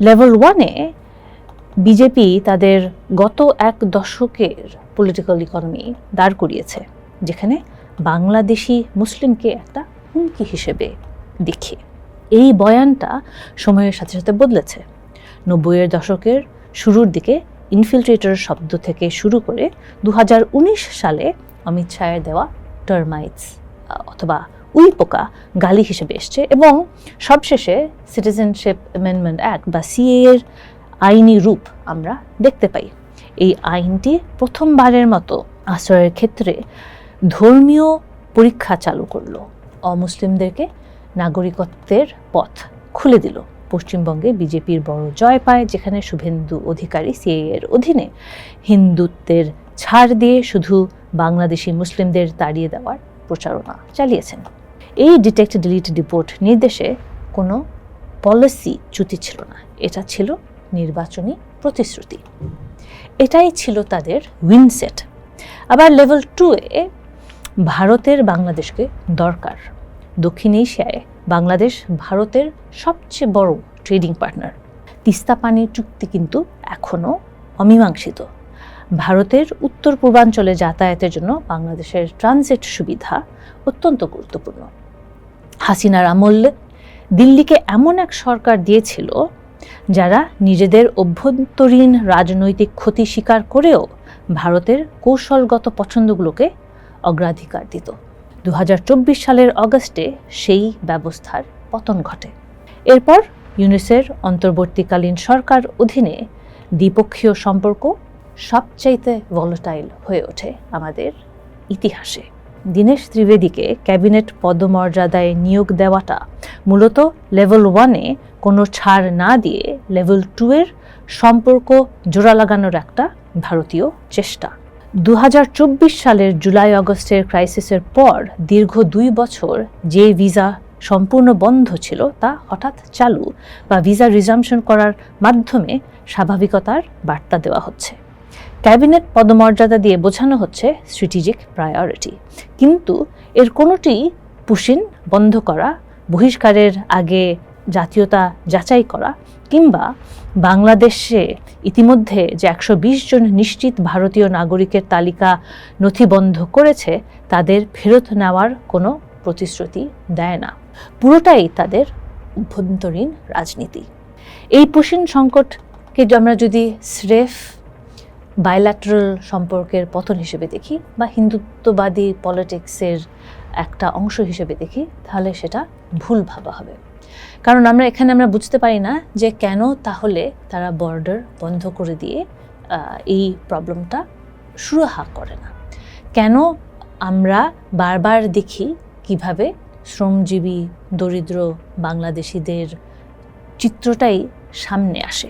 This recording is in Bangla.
লেভেল 1-এ বিজেপি তাদের গত এক দশকের পলিটিক্যাল ইকোনমি দাঁড় করিয়েছে, যেখানে বাংলাদেশি মুসলিমকে একটা হুমকি হিসেবে দেখে। এই বয়ানটা সময়ের সাথে সাথে বদলেছে। 90-এর দশকের শুরুর দিকে ইনফিলট্রেটর শব্দ থেকে শুরু করে 2019 সালে অমিত শাহের দেওয়া টার্মাইটস অথবা উইপোকা গালি হিসেবে এসছে, এবং সবশেষে সিটিজেনশিপ অ্যামেন্ডমেন্ট অ্যাক্ট বা সিএ এর আইনি রূপ আমরা দেখতে পাই। এই আইনটি প্রথমবারের মতো আশ্রয়ের ক্ষেত্রে ধর্মীয় পরীক্ষা চালু করলো, অমুসলিমদেরকে নাগরিকত্বের পথ খুলে দিল। পশ্চিমবঙ্গে বিজেপির বড় জয় পায়, যেখানে শুভেন্দু অধিকারী সিএ এর অধীনে হিন্দুত্বের ছাড় দিয়ে শুধু বাংলাদেশি মুসলিমদের তাড়িয়ে দেওয়ার প্রচারণা চালিয়েছেন। এই ডিটেক্ট ডিলিট ডিপোর্ট নির্দেশে কোনো পলিসি চ্যুতি ছিল না, এটা ছিল নির্বাচনী প্রতিশ্রুতি। এটাই ছিল তাদের উইনসেট। আবার লেভেল 2-এ ভারতের বাংলাদেশকে দরকার। দক্ষিণ এশিয়ায় বাংলাদেশ ভারতের সবচেয়ে বড় ট্রেডিং পার্টনার। তিস্তা পানি চুক্তি কিন্তু এখনও অমীমাংসিত। ভারতের উত্তর পূর্বাঞ্চলে যাতায়াতের জন্য বাংলাদেশের ট্রানজিট সুবিধা অত্যন্ত গুরুত্বপূর্ণ। হাসিনার আমলে দিল্লিকে এমন এক সরকার দিয়েছিল যারা নিজেদের অভ্যন্তরীণ রাজনৈতিক ক্ষতি স্বীকার করেও ভারতের কৌশলগত পছন্দগুলোকে অগ্রাধিকার দিত। 2024 সালের অগস্টে সেই ব্যবস্থার পতন ঘটে। এরপর ইউনূসের অন্তর্বর্তীকালীন সরকার অধীনে দ্বিপক্ষীয় সম্পর্ক সবচাইতে ভলাটাইল হয়ে ওঠে আমাদের ইতিহাসে। দীনেশ ত্রিবেদীকে ক্যাবিনেট পদমর্যাদায় নিয়োগ দেওয়াটা মূলত লেভেল 1-এ কোনো ছাড় না দিয়ে লেভেল 2-এর সম্পর্ক জোড়া লাগানোর একটা ভারতীয় চেষ্টা। 2024 সালের জুলাই আগস্টের ক্রাইসিসের পর দীর্ঘ 2 বছর যে ভিসা সম্পূর্ণ বন্ধ ছিল তা হঠাৎ চালু বা ভিসা রিজাম্পশন করার মাধ্যমে স্বাভাবিকতার বার্তা দেওয়া হচ্ছে। ক্যাবিনেট পদমর্যাদা দিয়ে বোঝানো হচ্ছে স্ট্র্যাটেজিক প্রায়োরিটি, কিন্তু এর কোনোটি পুশিন বন্ধ করা, বহিষ্কারের আগে জাতীয়তা যাচাই করা কিংবা বাংলাদেশে ইতিমধ্যে যে 120 জন নিশ্চিত ভারতীয় নাগরিকের তালিকা নথিবদ্ধ করেছে তাদের ফেরত নেওয়ার কোনো প্রতিশ্রুতি দেয় না। পুরোটাই তাদের অভ্যন্তরীণ রাজনীতি। এই পুশিন সংকটকে আমরা যদি স্রেফ বাইল্যাটারাল সম্পর্কের পতন হিসেবে দেখি বা হিন্দুত্ববাদী পলিটিক্সের একটা অংশ হিসেবে দেখি, তাহলে সেটা ভুল ভাবা হবে। কারণ আমরা বুঝতে পারি না যে কেন তাহলে তারা বর্ডার বন্ধ করে দিয়ে এই প্রবলেমটা সুরাহা করে না। কেন আমরা বারবার দেখি কিভাবে শ্রমজীবী দরিদ্র বাংলাদেশিদের চিত্রটাই সামনে আসে।